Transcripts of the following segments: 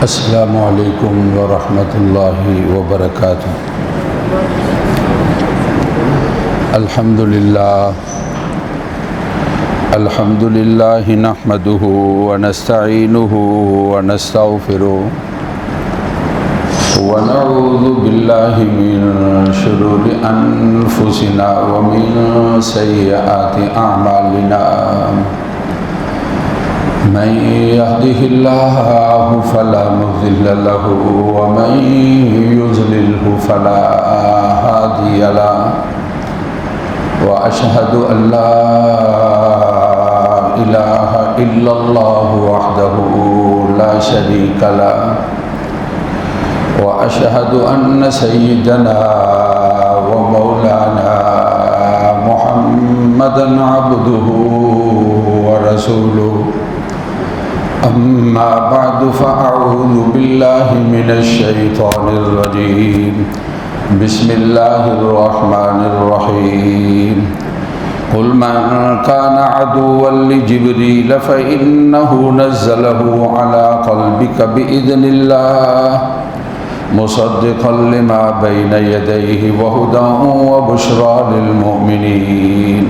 السلام علیکم ورحمۃ اللہ وبرکاتہ۔ الحمد للہ نحمده ونستعینه ونستغفره ونعوذ باللہ من شرور انفسنا ومن سیئات اعمالنا، من يهده الله فلا مضل له ومن يضلله فلا هادي له، وأشهد أن لا إله إلا الله وحده لا شريك له، وأشهد أن سيدنا ومولانا محمدا عبده ورسوله، أما بعد فأعوذ بالله من الشيطان الرجيم، بسم الله الرحمن الرحيم، قل من كان عدوا لجبريل فإنه نزله على قلبك بإذن الله مصدقا لما بين يديه وهدى وبشرى للمؤمنين،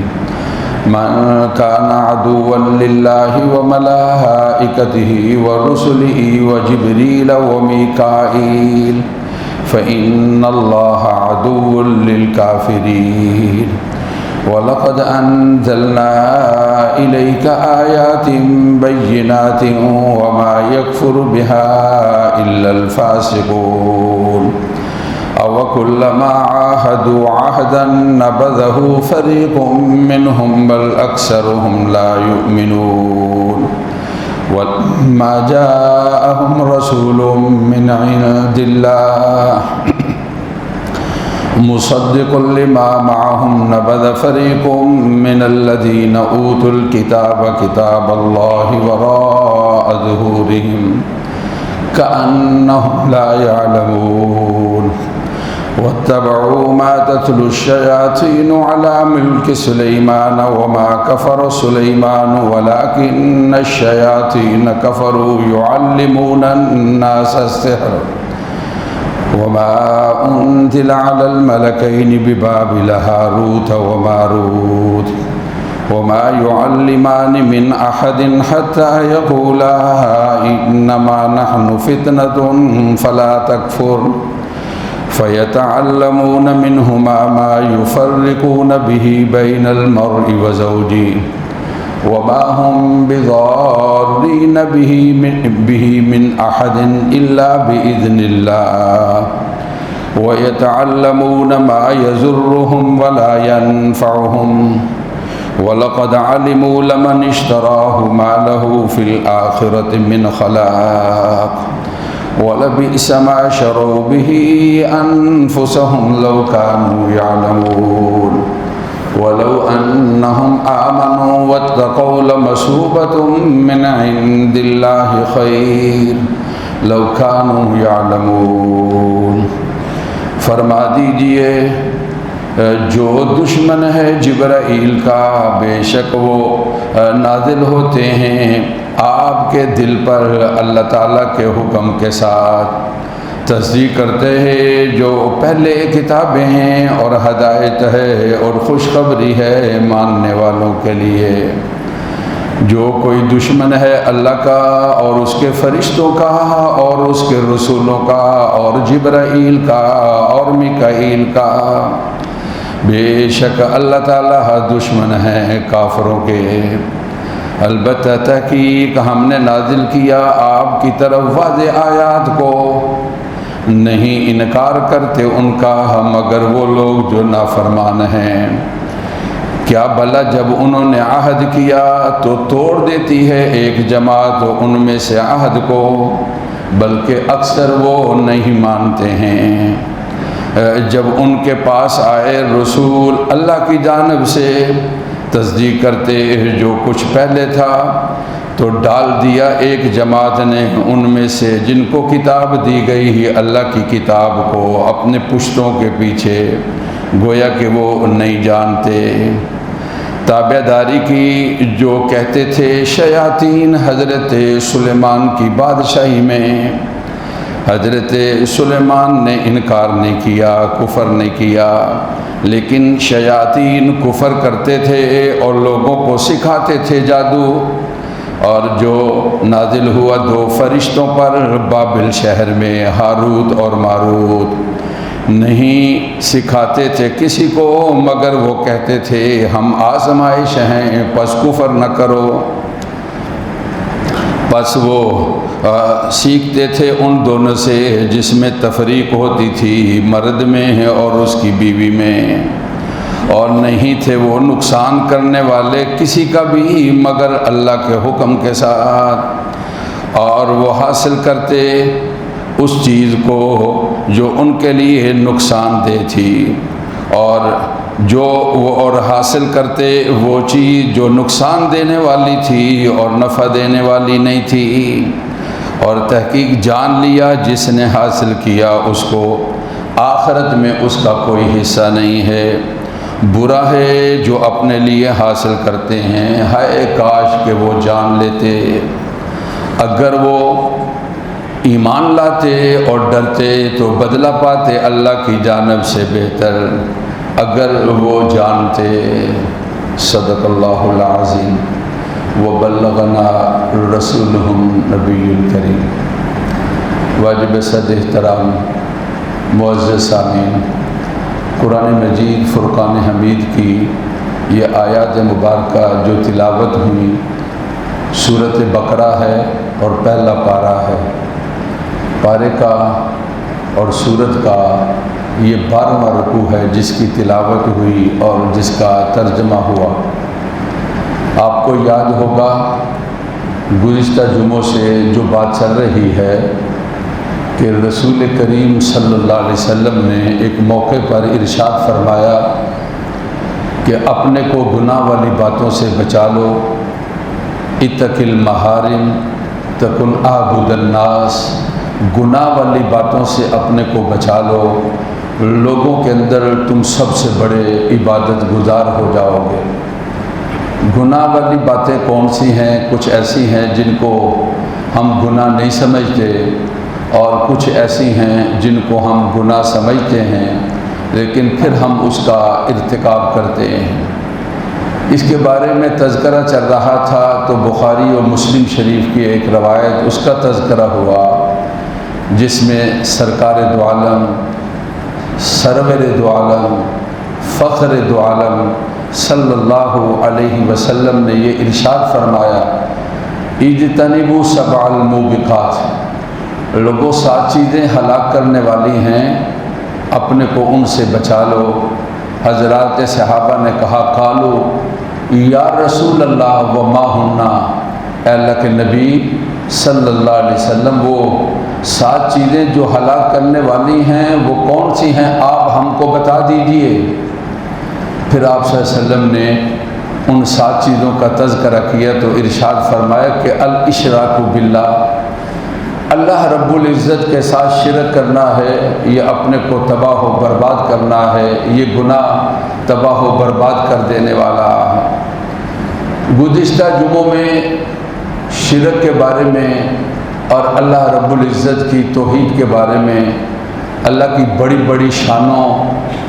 من كان عدوا لله وملائكته ورسله وجبريل وميكائيل فإن الله عدو للكافرين، ولقد أنزلنا إليك آيات بينات وما يكفر بها إلا الفاسقون، أو كلما عاهدوا عهدا نبذه فريق منهم بل أكثرهم لا يؤمنون، ولما جاءهم رسول من عند الله مصدق لما معهم نبذ فريق من الذين أوتوا الكتاب كتاب الله وراء ظهورهم كأنهم لا يعلمون، واتبعوا ما تتلو الشياطين على ملك سليمان وما كفر سليمان ولكن الشياطين كفروا يعلمون الناس السحر وما أنزل على الملكين ببابل هاروت وماروت وما يعلمان من أحد حتى يقولا إنما نحن فتنة فلا تكفر، فيتعلمون منهما ما يفرقون به بين المرء وزوجه وما هم بضارين به من أحد إلا بإذن الله، ويتعلمون ما يضرهم ولا ينفعهم، وَلَقَدْ عَلِمُوا لَمَنِ اشْتَرَاهُ مَا لَهُ فِي الْآخِرَةِ مِنْ خَلَاقٍ وَلَبِئْسَ مَا شَرَوْا بِهِ أَنفُسَهُمْ لَوْ كَانُوا يَعْلَمُونَ، وَلَوْ أَنَّهُمْ آمَنُوا وَاتَّقَوْا لَمَثُوبَةٌ مِّنْ عِندِ اللَّهِ خَيْرٌ لَوْ كَانُوا يَعْلَمُونَ۔ فرما دیجئے جو دشمن ہے جبرائیل کا، بے شک وہ نازل ہوتے ہیں آپ کے دل پر اللہ تعالیٰ کے حکم کے ساتھ، تصدیق کرتے ہیں جو پہلے کتابیں ہیں اور ہدایت ہے اور خوشخبری ہے ماننے والوں کے لیے۔ جو کوئی دشمن ہے اللہ کا اور اس کے فرشتوں کا اور اس کے رسولوں کا اور جبرائیل کا اور میکائیل کا، بے شک اللہ تعالیٰ دشمن ہیں کافروں کے۔ البتہ تحقیق ہم نے نازل کیا آپ کی طرف واضح آیات کو، نہیں انکار کرتے ان کا مگر وہ لوگ جو نافرمان ہیں۔ کیا بھلا جب انہوں نے عہد کیا تو توڑ دیتی ہے ایک جماعت ان میں سے عہد کو، بلکہ اکثر وہ نہیں مانتے ہیں۔ جب ان کے پاس آئے رسول اللہ کی جانب سے، تصدیق کرتے جو کچھ پہلے تھا، تو ڈال دیا ایک جماعت نے ان میں سے جن کو کتاب دی گئی ہے اللہ کی کتاب کو اپنے پشتوں کے پیچھے، گویا کہ وہ نہیں جانتے۔ تابع داری کی جو کہتے تھے شیاطین حضرت سلیمان کی بادشاہی میں، حضرت سلیمان نے انکار نہیں کیا، کفر نہیں کیا، لیکن شیاطین کفر کرتے تھے اور لوگوں کو سکھاتے تھے جادو۔ اور جو نازل ہوا 2 فرشتوں پر بابل شہر میں، ہاروت اور ماروت، نہیں سکھاتے تھے کسی کو، مگر وہ کہتے تھے ہم آزمائش ہیں، پس کفر نہ کرو۔ بس وہ سیکھتے تھے ان دونوں سے جس میں تفریق ہوتی تھی، مرد میں اور اس کی بیوی میں، اور نہیں تھے وہ نقصان کرنے والے کسی کا بھی مگر اللہ کے حکم کے ساتھ، اور وہ حاصل کرتے اس چیز کو جو ان کے لیے نقصان دہ تھی، اور اور حاصل کرتے وہ چیز جو نقصان دینے والی تھی اور نفع دینے والی نہیں تھی، اور تحقیق جان لیا جس نے حاصل کیا اس کو آخرت میں اس کا کوئی حصہ نہیں ہے۔ برا ہے جو اپنے لیے حاصل کرتے ہیں، ہائے کاش کہ وہ جان لیتے، اگر وہ ایمان لاتے اور ڈرتے تو بدلہ پاتے اللہ کی جانب سے بہتر، اگر وہ جانتے۔ صدق اللہ العظیم وبلغنا رسولہ نبی الکریم۔ واجب صد احترام معزز سامعین، قرآن مجید فرقان حمید کی یہ آیات مبارکہ جو تلاوت ہوئی سورۃ بقرہ ہے اور پہلا پارہ ہے۔ پارے کا اور سورت کا یہ 12واں رکوع ہے جس کی تلاوت ہوئی اور جس کا ترجمہ ہوا۔ آپ کو یاد ہوگا گزشتہ جمعوں سے جو بات چل رہی ہے کہ رسول کریم صلی اللہ علیہ وسلم نے ایک موقع پر ارشاد فرمایا کہ اپنے کو گناہ والی باتوں سے بچا لو، اتق المحارم تکن اعبد الناس، گناہ والی باتوں سے اپنے کو بچا لو، لوگوں کے اندر تم سب سے بڑے عبادت گزار ہو جاؤ گے۔ گناہ والی باتیں کون سی ہیں؟ کچھ ایسی ہیں جن کو ہم گناہ نہیں سمجھتے، اور کچھ ایسی ہیں جن کو ہم گناہ سمجھتے ہیں لیکن پھر ہم اس کا ارتکاب کرتے ہیں۔ اس کے بارے میں تذکرہ چل رہا تھا تو بخاری اور مسلم شریف کی ایک روایت اس کا تذکرہ ہوا جس میں سرکار دو عالم، سرور دو عالم، فخر دو عالم صلی اللہ علیہ وسلم نے یہ ارشاد فرمایا، اجتنبوا سبع الموبقات، لوگوں 7 چیزیں ہلاک کرنے والی ہیں، اپنے کو ان سے بچا لو۔ حضرات صحابہ نے کہا قالوا یا رسول اللہ وما ہننا، اے اللہ کے نبی صلی اللہ علیہ وسلم وہ 7 چیزیں جو ہلاک کرنے والی ہیں وہ کون سی ہیں، آپ ہم کو بتا دیجئے۔ پھر آپ صلی اللہ علیہ وسلم نے ان 7 چیزوں کا تذکرہ کیا تو ارشاد فرمایا کہ الاشراک باللہ، اللہ رب العزت کے ساتھ شرک کرنا ہے، یہ اپنے کو تباہ و برباد کرنا ہے، یہ گناہ تباہ و برباد کر دینے والا ہے۔ گزشتہ جمعوں میں شرک کے بارے میں اور اللہ رب العزت کی توحید کے بارے میں، اللہ کی بڑی بڑی شانوں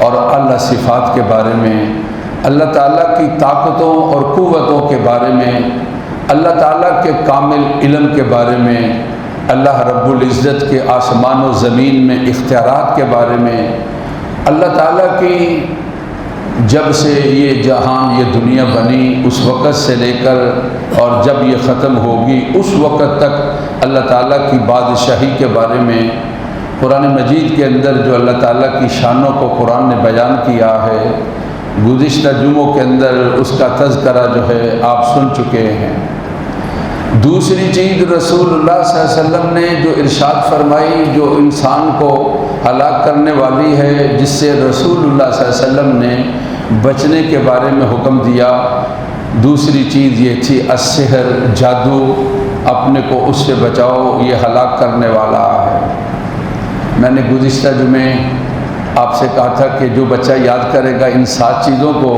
اور اعلیٰ صفات کے بارے میں، اللہ تعالیٰ کی طاقتوں اور قوتوں کے بارے میں، اللہ تعالیٰ کے کامل علم کے بارے میں، اللہ رب العزت کے آسمان و زمین میں اختیارات کے بارے میں، اللہ تعالیٰ کی جب سے یہ جہان یہ دنیا بنی اس وقت سے لے کر اور جب یہ ختم ہوگی اس وقت تک اللہ تعالیٰ کی بادشاہی کے بارے میں قرآن مجید کے اندر جو اللہ تعالیٰ کی شانوں کو قرآن نے بیان کیا ہے، گزشتہ جمعوں کے اندر اس کا تذکرہ جو ہے آپ سن چکے ہیں۔ دوسری چیز رسول اللہ صلی اللہ علیہ وسلم نے جو ارشاد فرمائی جو انسان کو ہلاک کرنے والی ہے، جس سے رسول اللہ صلی اللہ علیہ وسلم نے بچنے کے بارے میں حکم دیا، دوسری چیز یہ تھی السحر، جادو، اپنے کو اس سے بچاؤ، یہ ہلاک کرنے والا ہے۔ میں نے گزشتہ جمعے آپ سے کہا تھا کہ جو بچہ یاد کرے گا ان 7 چیزوں کو،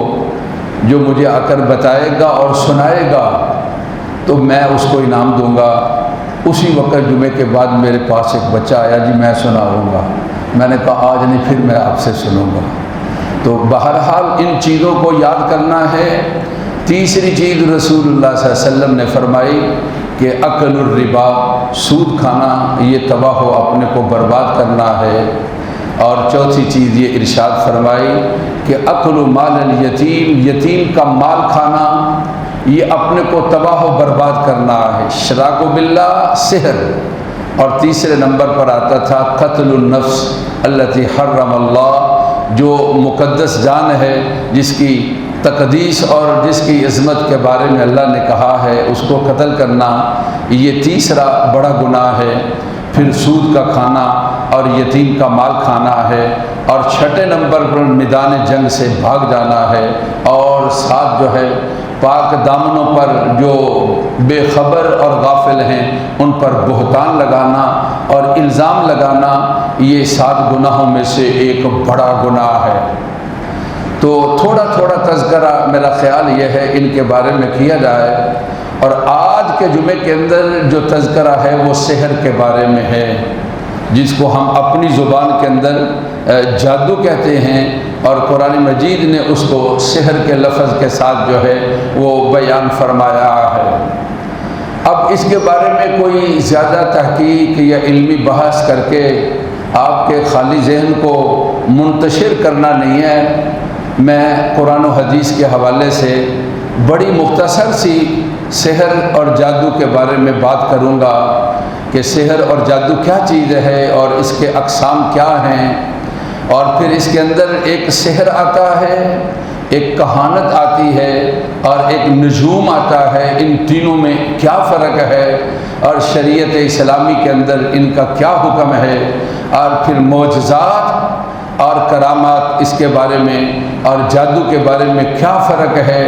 جو مجھے آ کر بتائے گا اور سنائے گا تو میں اس کو انعام دوں گا۔ اسی وقت جمعے کے بعد میرے پاس ایک بچہ آیا، جی میں سناؤں گا۔ میں نے کہا آج نہیں، پھر میں آپ سے سنوں گا۔ تو بہرحال ان چیزوں کو یاد کرنا ہے۔ تیسری چیز رسول اللہ صلی اللہ علیہ وسلم نے فرمائی کہ اکل الربا، سود کھانا، یہ تباہ و اپنے کو برباد کرنا ہے۔ اور چوتھی چیز یہ ارشاد فرمائی کہ اکل مال الیتیم، یتیم کا مال کھانا، یہ اپنے کو تباہ و برباد کرنا ہے۔ شراک باللہ، سحر۔ اور تیسرے نمبر پر آتا تھا قتل النفس التی حرم اللہ، جو مقدس جان ہے، جس کی تقدیس اور جس کی عظمت کے بارے میں اللہ نے کہا ہے، اس کو قتل کرنا، یہ تیسرا بڑا گناہ ہے۔ پھر سود کا کھانا اور یتیم کا مال کھانا ہے، اور چھٹے نمبر پر میدان جنگ سے بھاگ جانا ہے، اور ساتھ جو ہے پاک دامنوں پر جو بے خبر اور غافل ہیں ان پر بہتان لگانا اور الزام لگانا، یہ 7 گناہوں میں سے ایک بڑا گناہ ہے۔ تو تھوڑا تھوڑا تذکرہ میرا خیال یہ ہے ان کے بارے میں کیا جائے۔ اور آج کے جمعے کے اندر جو تذکرہ ہے وہ سحر کے بارے میں ہے، جس کو ہم اپنی زبان کے اندر جادو کہتے ہیں، اور قرآن مجید نے اس کو سحر کے لفظ کے ساتھ جو ہے وہ بیان فرمایا ہے۔ اب اس کے بارے میں کوئی زیادہ تحقیق یا علمی بحث کر کے آپ کے خالی ذہن کو منتشر کرنا نہیں ہے۔ میں قرآن و حدیث کے حوالے سے بڑی مختصر سی سحر اور جادو کے بارے میں بات کروں گا کہ سحر اور جادو کیا چیز ہے اور اس کے اقسام کیا ہیں، اور پھر اس کے اندر ایک سحر آتا ہے، ایک کہانت آتی ہے، اور ایک نجوم آتا ہے۔ ان تینوں میں کیا فرق ہے، اور شریعت اسلامی کے اندر ان کا کیا حکم ہے، اور پھر معجزات اور کرامات اس کے بارے میں، اور جادو کے بارے میں کیا فرق ہے،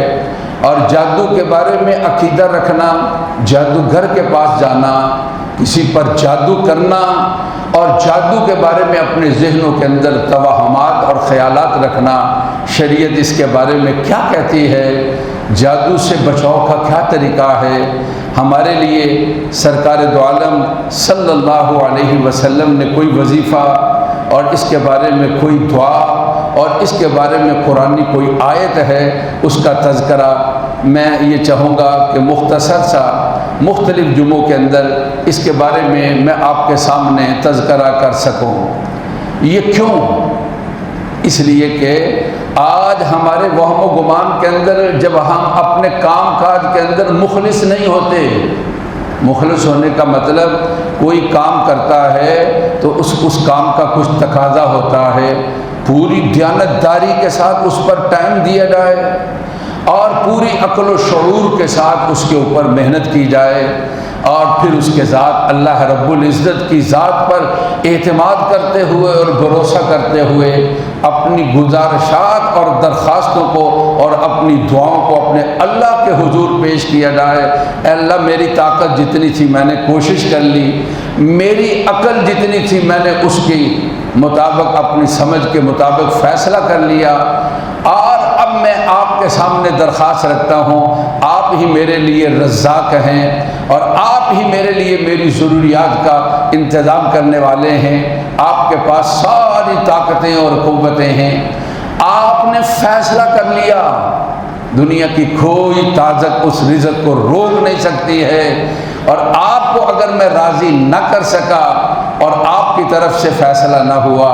اور جادو کے بارے میں عقیدہ رکھنا، جادوگر کے پاس جانا، کسی پر جادو کرنا، اور جادو کے بارے میں اپنے ذہنوں کے اندر توہمات اور خیالات رکھنا، شریعت اس کے بارے میں کیا کہتی ہے، جادو سے بچاؤ کا کیا طریقہ ہے۔ ہمارے لیے سرکار دو عالم صلی اللہ علیہ وسلم نے کوئی وظیفہ اور اس کے بارے میں کوئی دعا اور اس کے بارے میں قرآنی کوئی آیت ہے، اس کا تذکرہ میں یہ چاہوں گا کہ مختصر سا مختلف جمعوں کے اندر اس کے بارے میں آپ کے سامنے تذکرہ کر سکوں۔ یہ کیوں؟ اس لیے کہ آج ہمارے وہم و گمان کے اندر جب ہم اپنے کام کاج کے اندر مخلص نہیں ہوتے، مخلص ہونے کا مطلب کوئی کام کرتا ہے تو اس کام کا کچھ تقاضا ہوتا ہے، پوری دیانتداری کے ساتھ اس پر ٹائم دیا جائے اور پوری عقل و شعور کے ساتھ اس کے اوپر محنت کی جائے، اور پھر اس کے ذات اللہ رب العزت کی ذات پر اعتماد کرتے ہوئے اور بھروسہ کرتے ہوئے اپنی گزارشات اور درخواستوں کو اور اپنی دعاؤں کو اپنے اللہ کے حضور پیش کیا جائے۔ اے اللہ، میری طاقت جتنی تھی میں نے کوشش کر لی، میری عقل جتنی تھی میں نے اس کی مطابق اپنی سمجھ کے مطابق فیصلہ کر لیا، اور اب میں آپ کے سامنے درخواست رکھتا ہوں، آپ ہی میرے لیے رزاق ہیں اور آپ ہی میرے لیے میری ضروریات کا انتظام کرنے والے ہیں۔ آپ کے پاس ساری طاقتیں اور قوتیں ہیں، آپ نے فیصلہ کر لیا، دنیا کی کوئی طاقت اس رزق کو روک نہیں سکتی ہے، اور آپ کو اگر میں راضی نہ کر سکا اور آپ کی طرف سے فیصلہ نہ ہوا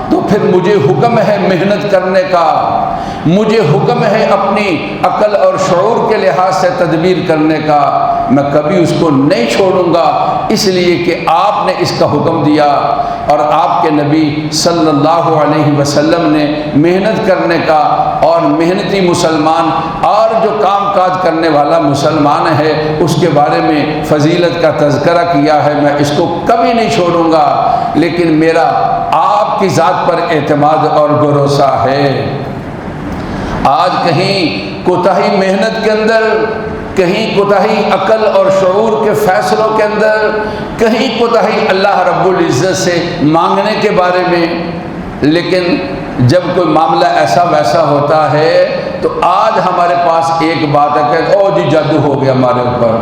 تو پھر مجھے حکم ہے محنت کرنے کا، مجھے حکم ہے اپنی عقل اور شعور کے لحاظ سے تدبیر کرنے کا، میں کبھی اس کو نہیں چھوڑوں گا، اس لیے کہ آپ نے اس کا حکم دیا اور آپ کے نبی صلی اللہ علیہ وسلم نے محنت کرنے کا، اور محنتی مسلمان اور جو کام کاج کرنے والا مسلمان ہے اس کے بارے میں فضیلت کا تذکرہ کیا ہے۔ میں اس کو کبھی نہیں چھوڑوں گا، لیکن میرا آپ کی ذات پر اعتماد اور بھروسہ ہے۔ آج کہیں کوتاہی محنت کے اندر، کہیں کوتاہی عقل اور شعور کے فیصلوں کے اندر، کہیں کوتاہی اللہ رب العزت سے مانگنے کے بارے میں، لیکن جب کوئی معاملہ ایسا ویسا ہوتا ہے تو آج ہمارے پاس ایک بات ہے کہ او جی جادو ہو گیا ہمارے اوپر،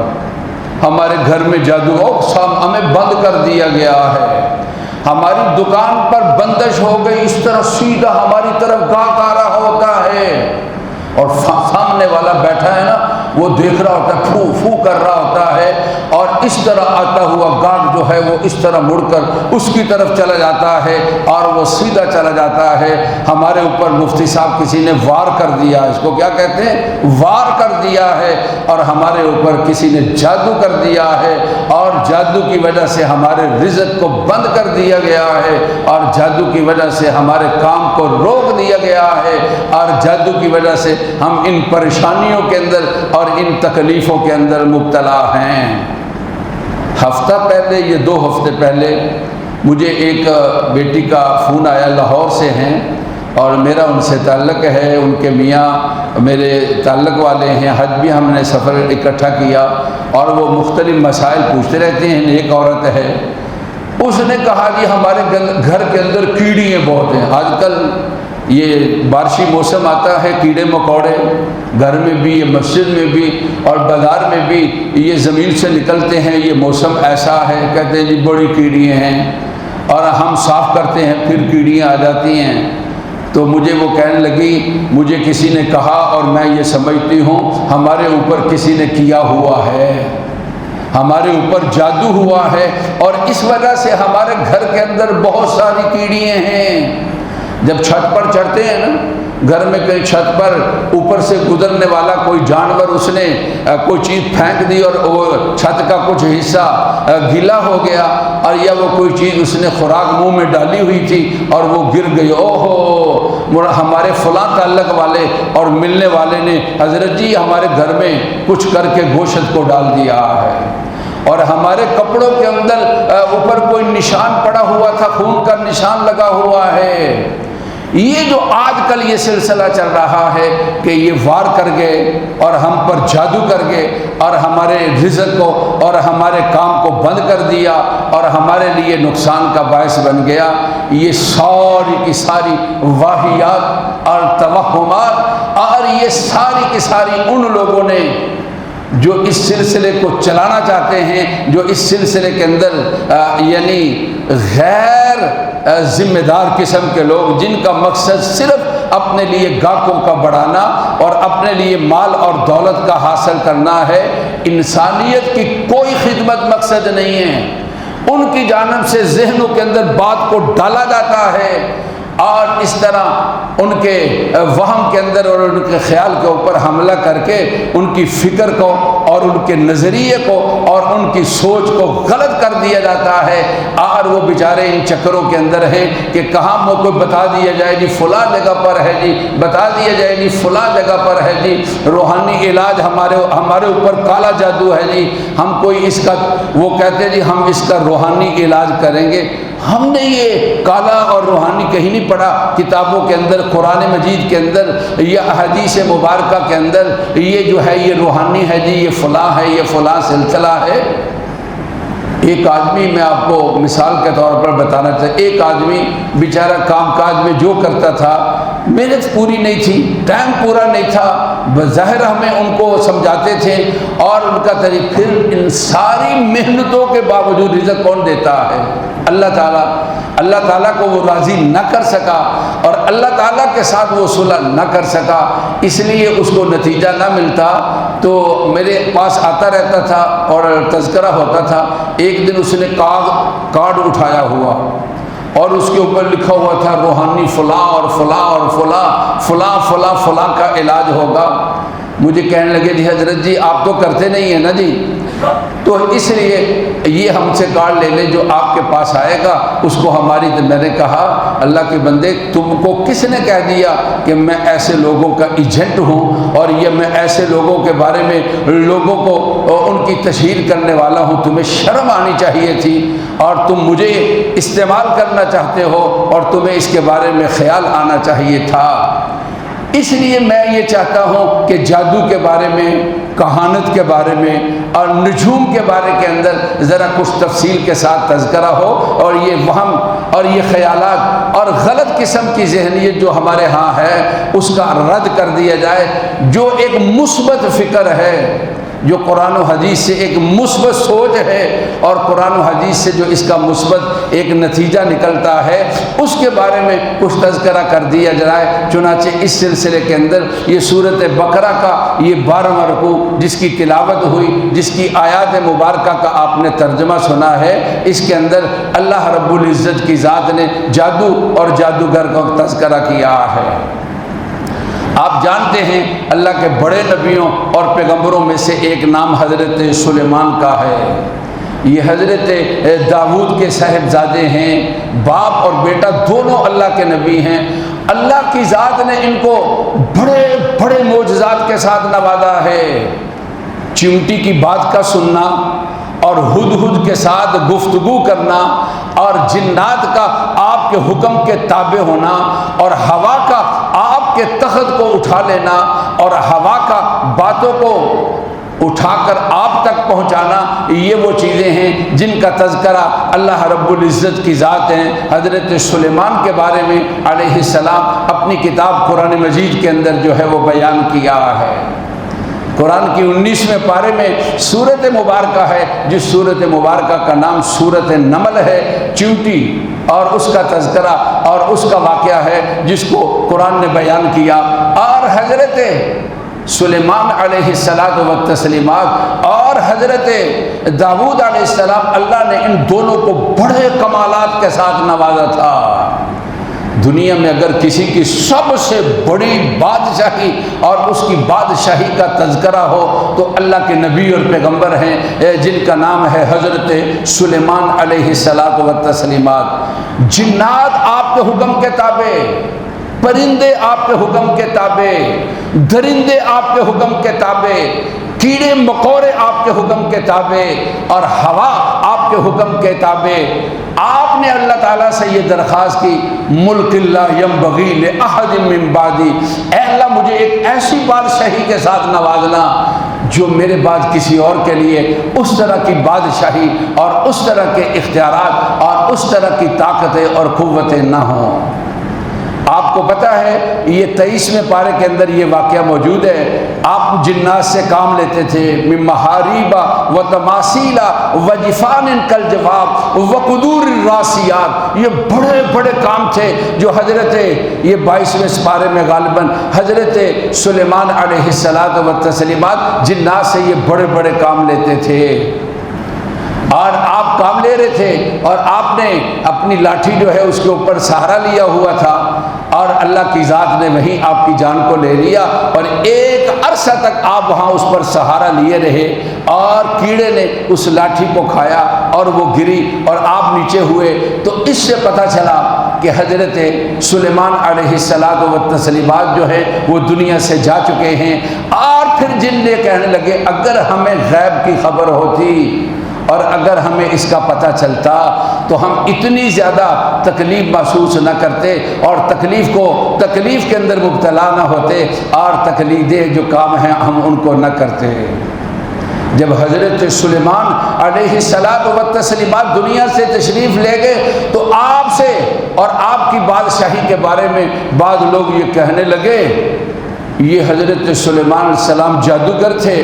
ہمارے گھر میں جادو ہمیں بند کر دیا گیا ہے، ہماری دکان پر بندش ہو گئی، اس طرح سیدھا ہماری طرف گاہک آ رہا ہوتا ہے اور سامنے والا بیٹھا ہے نا، وہ دیکھ رہا ہوتا ہے، پھو پھو کر رہا ہوتا ہے، اور اس طرح آتا ہوا گاہک جو ہے وہ اس طرح مڑ کر اس کی طرف چلا جاتا ہے اور وہ سیدھا چلا جاتا ہے۔ ہمارے اوپر مفتی صاحب کسی نے وار کر دیا، اس کو کیا کہتے ہیں، وار کر دیا ہے، اور ہمارے اوپر کسی نے جادو کر دیا ہے، اور جادو کی وجہ سے ہمارے رزق کو بند کر دیا گیا ہے، اور جادو کی وجہ سے ہمارے کام کو روک دیا گیا ہے، اور جادو کی وجہ سے ہم ان پریشانیوں کے اندر اور ان تکلیفوں کے اندر مبتلا ہیں۔ ہفتہ پہلے، یہ 2 ہفتے پہلے، مجھے ایک بیٹی کا فون آیا، لاہور سے ہیں اور میرا ان سے تعلق ہے، ان کے میاں میرے تعلق والے ہیں، حج بھی ہم نے سفر اکٹھا کیا، اور وہ مختلف مسائل پوچھتے رہتے ہیں۔ ایک عورت ہے، اس نے کہا کہ ہمارے گھر کے اندر کیڑیاں بہت ہیں، آج کل یہ بارشی موسم آتا ہے، کیڑے مکوڑے گھر میں بھی، یہ مسجد میں بھی اور بازار میں بھی یہ زمین سے نکلتے ہیں، یہ موسم ایسا ہے، کہتے ہیں جی بڑی کیڑیاں ہیں، اور ہم صاف کرتے ہیں پھر کیڑیاں آ جاتی ہیں۔ تو مجھے وہ کہنے لگی، مجھے کسی نے کہا اور میں یہ سمجھتی ہوں ہمارے اوپر کسی نے کیا ہوا ہے، ہمارے اوپر جادو ہوا ہے، اور اس وجہ سے ہمارے گھر کے اندر بہت ساری کیڑیاں ہیں۔ جب چھت پر چڑھتے ہیں نا، گھر میں کہیں چھت پر اوپر سے گزرنے والا کوئی جانور، اس نے کوئی چیز پھینک دی اور وہ چھت کا کچھ حصہ گیلا ہو گیا، اور یا وہ کوئی چیز اس نے خوراک منہ میں ڈالی ہوئی تھی اور وہ گر گئی، اوہو، ہمارے فلاں تعلق والے اور ملنے والے نے حضرت جی ہمارے گھر میں کچھ کر کے گوشت کو ڈال دیا ہے، اور ہمارے کپڑوں کے اندر اوپر کوئی نشان پڑا ہوا تھا، خون کا نشان لگا ہوا ہے۔ یہ جو آج کل یہ سلسلہ چل رہا ہے کہ یہ وار کر گئے اور ہم پر جادو کر گئے اور ہمارے رزق کو اور ہمارے کام کو بند کر دیا اور ہمارے لیے نقصان کا باعث بن گیا، یہ ساری کی ساری واہیات اور توہمات، اور یہ ساری کی ساری ان لوگوں نے جو اس سلسلے کو چلانا چاہتے ہیں، جو اس سلسلے کے اندر یعنی غیر ذمہ دار قسم کے لوگ، جن کا مقصد صرف اپنے لیے گاہکوں کا بڑھانا اور اپنے لیے مال اور دولت کا حاصل کرنا ہے، انسانیت کی کوئی خدمت مقصد نہیں ہے۔ ان کی جانب سے ذہنوں کے اندر بات کو ڈالا جاتا ہے، اور اس طرح ان کے وہم کے اندر اور ان کے خیال کے اوپر حملہ کر کے ان کی فکر کو اور ان کے نظریے کو اور ان کی سوچ کو غلط کر دیا جاتا ہے، اور وہ بیچارے ان چکروں کے اندر ہیں کہ کہاں وہ کو بتا دیا جائے جی فلاں جگہ پر ہے، جی بتا دیا جائے جی فلاں جگہ پر ہے، جی روحانی علاج ہمارے اوپر کالا جادو ہے، جی ہم کوئی اس کا، وہ کہتے ہیں جی ہم اس کا روحانی علاج کریں گے۔ ہم نے یہ کالا اور روحانی کہیں نہیں پڑھا کتابوں کے اندر، قرآن مجید کے اندر یا احادیث مبارکہ کے اندر، یہ جو ہے یہ روحانی ہے جی، یہ فلاں ہے، یہ فلاں سلسلہ ہے۔ ایک آدمی، میں آپ کو مثال کے طور پر بتانا چاہتا، ایک آدمی بیچارہ کام کاج میں جو کرتا تھا، محنت پوری نہیں تھی، ٹائم پورا نہیں تھا، بظاہر ہمیں ان کو سمجھاتے تھے اور ان کا طریقہ، پھر ان ساری محنتوں کے باوجود رزق کون دیتا ہے؟ اللہ تعالیٰ۔ اللہ تعالیٰ کو وہ راضی نہ کر سکا اور اللہ تعالیٰ کے ساتھ وہ صلح نہ کر سکا، اس لیے اس کو نتیجہ نہ ملتا۔ تو میرے پاس آتا رہتا تھا اور تذکرہ ہوتا تھا، ایک دن اس نے کارڈ اٹھایا ہوا اور اس کے اوپر لکھا ہوا تھا روحانی فلاں اور فلاں اور فلاں فلاں فلاں فلاں کا علاج ہوگا۔ مجھے کہنے لگے جی حضرت جی آپ تو کرتے نہیں ہیں نا جی، تو اس لیے یہ ہم سے کارڈ لے لیں، جو آپ کے پاس آئے گا اس کو ہماری۔ میں نے کہا اللہ کے بندے، تم کو کس نے کہہ دیا کہ میں ایسے لوگوں کا ایجنٹ ہوں اور یہ میں ایسے لوگوں کے بارے میں لوگوں کو ان کی تشہیر کرنے والا ہوں؟ تمہیں شرم آنی چاہیے تھی، اور تم مجھے استعمال کرنا چاہتے ہو اور تمہیں اس کے بارے میں خیال آنا چاہیے تھا۔ اس لیے میں یہ چاہتا ہوں کہ جادو کے بارے میں، کہانت کے بارے میں اور نجوم کے بارے کے اندر ذرا کچھ تفصیل کے ساتھ تذکرہ ہو، اور یہ وہم اور یہ خیالات اور غلط قسم کی ذہنیت جو ہمارے ہاں ہے اس کا رد کر دیا جائے۔ جو ایک مثبت فکر ہے، جو قرآن و حدیث سے ایک مثبت سوچ ہے اور قرآن و حدیث سے جو اس کا مثبت ایک نتیجہ نکلتا ہے اس کے بارے میں کچھ تذکرہ کر دیا جائے۔ چنانچہ اس سلسلے کے اندر یہ سورۃ بقرہ کا یہ 12واں رکوع جس کی تلاوت ہوئی، جس کی آیات مبارکہ کا آپ نے ترجمہ سنا ہے، اس کے اندر اللہ رب العزت کی ذات نے جادو اور جادوگر کا تذکرہ کیا ہے۔ آپ جانتے ہیں اللہ کے بڑے نبیوں اور پیغمبروں میں سے ایک نام حضرت سلیمان کا ہے۔ یہ حضرت داؤد کے صاحبزادے ہیں، باپ اور بیٹا دونوں اللہ کے نبی ہیں۔ اللہ کی ذات نے ان کو بڑے بڑے معجزات کے ساتھ نوازا ہے۔ چیونٹی کی بات کا سننا اور ہدہد کے ساتھ گفتگو کرنا اور جنات کا آپ کے حکم کے تابع ہونا اور ہوا کا آپ کے تخت کو اٹھا لینا اور ہوا کا باتوں کو اٹھا کر آپ تک پہنچانا، یہ وہ چیزیں ہیں جن کا تذکرہ اللہ رب العزت کی ذات ہیں حضرت سلیمان کے بارے میں علیہ السلام اپنی کتاب قرآن مجید کے اندر جو ہے وہ بیان کیا ہے۔ قرآن کی 19ویں پارے میں سورۃ مبارکہ ہے، جس سورۃ مبارکہ کا نام سورۃ نمل ہے، چیونٹی اور اس کا تذکرہ اور اس کا واقعہ ہے جس کو قرآن نے بیان کیا۔ اور حضرت سلیمان علیہ الصلاۃ والتسلیمات اور حضرت داؤد علیہ السلام، اللہ نے ان دونوں کو بڑے کمالات کے ساتھ نوازا تھا۔ دنیا میں اگر کسی کی سب سے بڑی بادشاہی اور اس کی بادشاہی کا تذکرہ ہو تو اللہ کے نبی اور پیغمبر ہیں جن کا نام ہے حضرت سلیمان علیہ الصلاۃ والتسلیمات۔ جنات آپ کے حکم کے تابع، پرندے آپ کے حکم کے تابع، درندے آپ کے حکم کے تابع، کیڑے مکوڑے آپ کے حکم کے تابع اور ہوا آپ کے حکم کے تابع۔ آپ نے اللہ تعالیٰ سے یہ درخواست کی، ملک اللہ ینبغی لأحد من بعدی، اے اللہ مجھے ایک ایسی بادشاہی کے ساتھ نوازنا جو میرے بعد کسی اور کے لیے اس طرح کی بادشاہی اور اس طرح کے اختیارات اور اس طرح کی طاقتیں اور قوتیں نہ ہوں۔ آپ کو پتہ ہے یہ 23ویں پارے کے اندر یہ واقعہ موجود ہے۔ آپ جنات سے کام لیتے تھے، من محاریب و تماثیل و جفان کالجواب و قدور الراسیات، یہ بڑے بڑے کام تھے جو حضرت یہ 22ویں پارے میں غالباً حضرت سلیمان علیہ الصلاۃ والتسلیمات جنات سے یہ بڑے بڑے کام لیتے تھے۔ اور آپ کام لے رہے تھے اور آپ نے اپنی لاٹھی جو ہے اس کے اوپر سہارا لیا ہوا تھا اور اللہ کی ذات نے وہیں آپ کی جان کو لے لیا اور ایک عرصہ تک آپ وہاں اس پر سہارا لیے رہے اور کیڑے نے اس لاٹھی کو کھایا اور وہ گری اور آپ نیچے ہوئے۔ تو اس سے پتہ چلا کہ حضرت سلیمان علیہ الصلاۃ والتسلیمات جو ہے وہ دنیا سے جا چکے ہیں۔ اور پھر جن نے کہنے لگے اگر ہمیں غیب کی خبر ہوتی اور اگر ہمیں اس کا پتہ چلتا تو ہم اتنی زیادہ تکلیف محسوس نہ کرتے اور تکلیف کے اندر مبتلا نہ ہوتے اور تکلیف دہ جو کام ہیں ہم ان کو نہ کرتے۔ جب حضرت سلیمان علیہ الصلاۃ والتسلیمات دنیا سے تشریف لے گئے تو آپ سے اور آپ کی بادشاہی کے بارے میں بعض لوگ یہ کہنے لگے یہ حضرت سلیمان علیہ السلام جادوگر تھے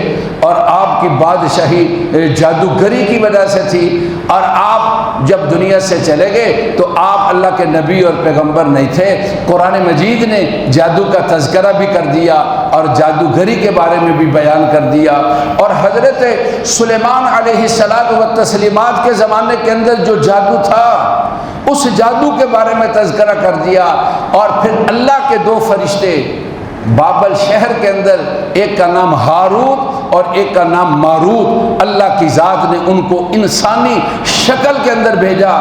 اور آپ کی بادشاہی جادوگری کی وجہ سے تھی، اور آپ جب دنیا سے چلے گئے تو آپ اللہ کے نبی اور پیغمبر نہیں تھے۔ قرآن مجید نے جادو کا تذکرہ بھی کر دیا اور جادوگری کے بارے میں بھی بیان کر دیا، اور حضرت سلیمان علیہ الصلاۃ والتسلیمات کے زمانے کے اندر جو جادو تھا اس جادو کے بارے میں تذکرہ کر دیا۔ اور پھر اللہ کے 2 فرشتے بابل شہر کے اندر، ایک کا نام ہاروت اور ایک کا نام ماروت، اللہ کی ذات نے ان کو انسانی شکل کے اندر بھیجا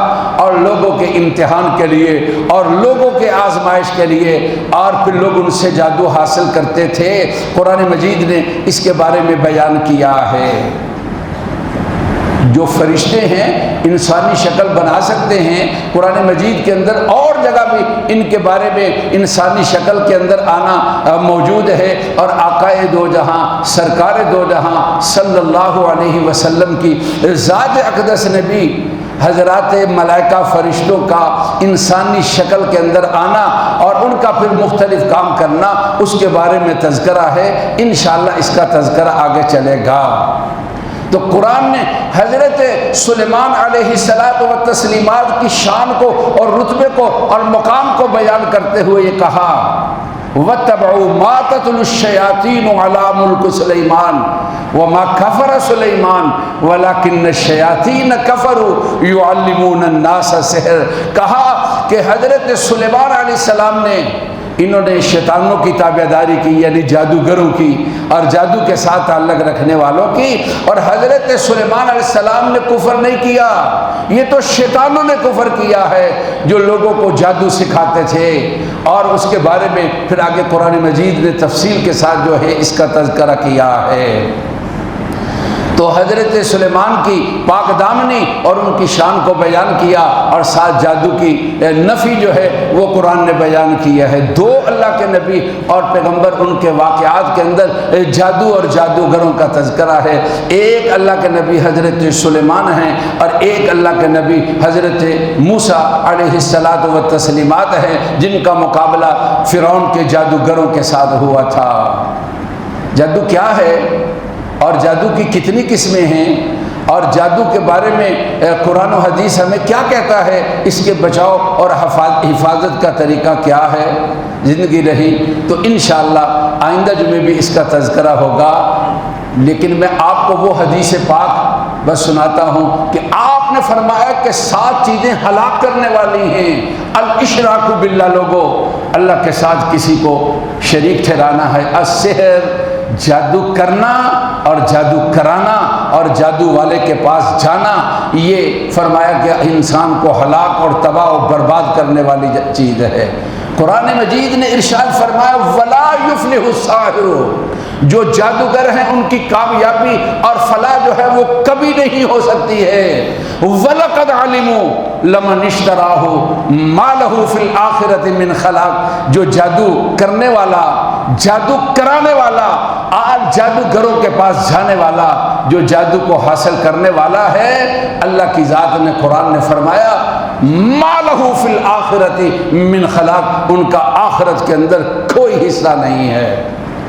اور لوگوں کے امتحان کے لیے اور لوگوں کے آزمائش کے لیے، اور پھر لوگ ان سے جادو حاصل کرتے تھے۔ قرآن مجید نے اس کے بارے میں بیان کیا ہے۔ جو فرشتے ہیں انسانی شکل بنا سکتے ہیں، قرآن مجید کے اندر اور جگہ بھی ان کے بارے میں انسانی شکل کے اندر آنا موجود ہے، اور آقائے دو جہاں سرکار دو جہاں صلی اللہ علیہ وسلم کی ذات اقدس نے بھی حضرات ملائکہ فرشتوں کا انسانی شکل کے اندر آنا اور ان کا پھر مختلف کام کرنا، اس کے بارے میں تذکرہ ہے، انشاءاللہ اس کا تذکرہ آگے چلے گا۔ تو قرآن نے حضرت سلیمان علیہ الصلاۃ والتسلیمات کی شان کو اور رتبے کو اور مقام کو بیان کرتے ہوئے یہ کہا وَاتَّبَعُوا مَا تَتْلُو الشَّيَاطِينُ عَلَىٰ مُلْكِ سُلَيْمَانَ وَمَا كَفَرَ سُلَيْمَانُ وَلَٰكِنَّ الشَّيَاطِينَ كَفَرُوا يُعَلِّمُونَ النَّاسَ السِّحْرَ، کہا کہ حضرت سلیمان علیہ السلام نے، انہوں نے شیطانوں کی تابعداری کی، یعنی جادوگروں کی اور جادو کے ساتھ تعلق رکھنے والوں کی، اور حضرت سلیمان علیہ السلام نے کفر نہیں کیا، یہ تو شیطانوں نے کفر کیا ہے جو لوگوں کو جادو سکھاتے تھے۔ اور اس کے بارے میں پھر آگے قرآن مجید نے تفصیل کے ساتھ جو ہے اس کا تذکرہ کیا ہے۔ تو حضرت سلیمان کی پاک دامنی اور ان کی شان کو بیان کیا، اور ساتھ جادو کی نفی جو ہے وہ قرآن نے بیان کیا ہے۔ دو اللہ کے نبی اور پیغمبر، ان کے واقعات کے اندر جادو اور جادوگروں کا تذکرہ ہے۔ ایک اللہ کے نبی حضرت سلیمان ہیں اور ایک اللہ کے نبی حضرت موسیٰ علیہ الصلاۃ والتسلیمات ہیں، جن کا مقابلہ فرعون کے جادوگروں کے ساتھ ہوا تھا۔ جادو کیا ہے اور جادو کی کتنی قسمیں ہیں، اور جادو کے بارے میں قرآن و حدیث ہمیں کیا کہتا ہے، اس کے بچاؤ اور حفاظت کا طریقہ کیا ہے، زندگی رہی تو انشاءاللہ آئندہ جمعے بھی اس کا تذکرہ ہوگا۔ لیکن میں آپ کو وہ حدیث پاک بس سناتا ہوں کہ آپ نے فرمایا کہ 7 چیزیں ہلاک کرنے والی ہیں۔ الاشراک باللہ، لوگوں اللہ کے ساتھ کسی کو شریک ٹھہرانا ہے، السحر جادو کرنا اور جادو کرانا اور جادو والے کے پاس جانا، یہ فرمایا کہ انسان کو ہلاک اور تباہ و برباد کرنے والی چیز ہے۔ قرآن مجید نے ارشاد فرمایا وَلَا يُفْلِحُ السَّاحِرُ، جو جادوگر ہیں ان کی کامیابی اور فلاح جو ہے وہ کبھی نہیں ہو سکتی ہے۔ وَلَقَدْ عَلِمُوا لَمَنِ اشْتَرَاهُ مَا لَهُ فِي الْآخِرَةِ مِنْ خَلَاقٍ، جو جادو کرنے والا، جادو کرانے والا، آج جادوگروں کے پاس جانے والا، جو جادو کو حاصل کرنے والا ہے، اللہ کی ذات نے قرآن نے فرمایا مَا لَهُ فِي الْآخِرَةِ مِنْ خَلَاقٍ، ان کا آخرت کے اندر کوئی حصہ نہیں ہے۔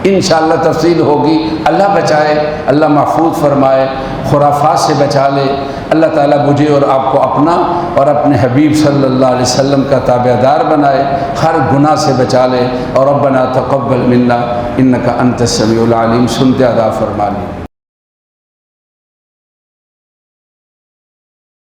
انشاءاللہ تفصیل ہوگی۔ اللہ بچائے، اللہ محفوظ فرمائے، خرافات سے بچا لے۔ اللہ تعالیٰ مجھے اور آپ کو اپنا اور اپنے حبیب صلی اللہ علیہ وسلم کا تابعدار بنائے، ہر گناہ سے بچا لے۔ اور ربنا تقبل منا انک انت السمیع العلیم، سنتے ادا فرما لے۔